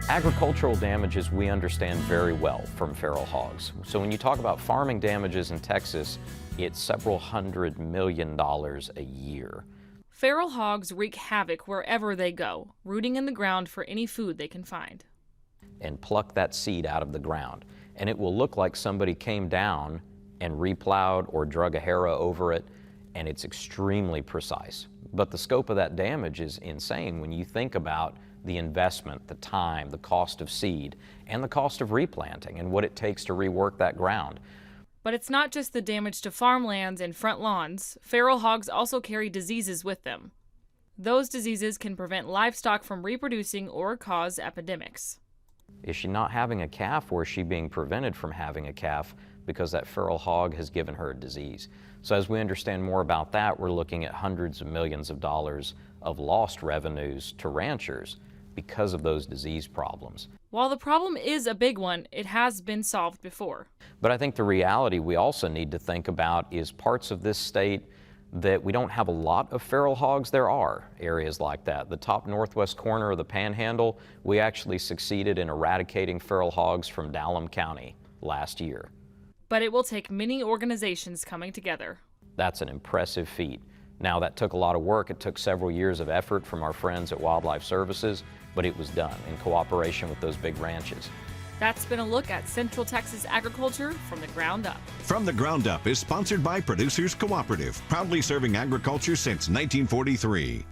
Agricultural damages we understand very well from feral hogs. So when you talk about farming damages in Texas, it's several $100 million a year. Feral hogs wreak havoc wherever they go, rooting in the ground for any food they can find. And pluck that seed out of the ground. And it will look like somebody came down and replowed or drug a harrow over it, and it's extremely precise. But the scope of that damage is insane when you think about the investment, the time, the cost of seed, and the cost of replanting and what it takes to rework that ground. But it's not just the damage to farmlands and front lawns. Feral hogs also carry diseases with them. Those diseases can prevent livestock from reproducing or cause epidemics. Is she not having a calf, or is she being prevented from having a calf because that feral hog has given her a disease? So as we understand more about that, we're looking at hundreds of millions of dollars of lost revenues to ranchers because of those disease problems. While the problem is a big one, it has been solved before. But I think the reality we also need to think about is parts of this state that we don't have a lot of feral hogs. There are areas like that. The top northwest corner of the Panhandle, we actually succeeded in eradicating feral hogs from Dallam County last year. But it will take many organizations coming together. That's an impressive feat. Now, that took a lot of work. It took several years of effort from our friends at Wildlife Services, but it was done in cooperation with those big ranches. That's been a look at Central Texas agriculture from the ground up. From the Ground Up is sponsored by Producers Cooperative, proudly serving agriculture since 1943.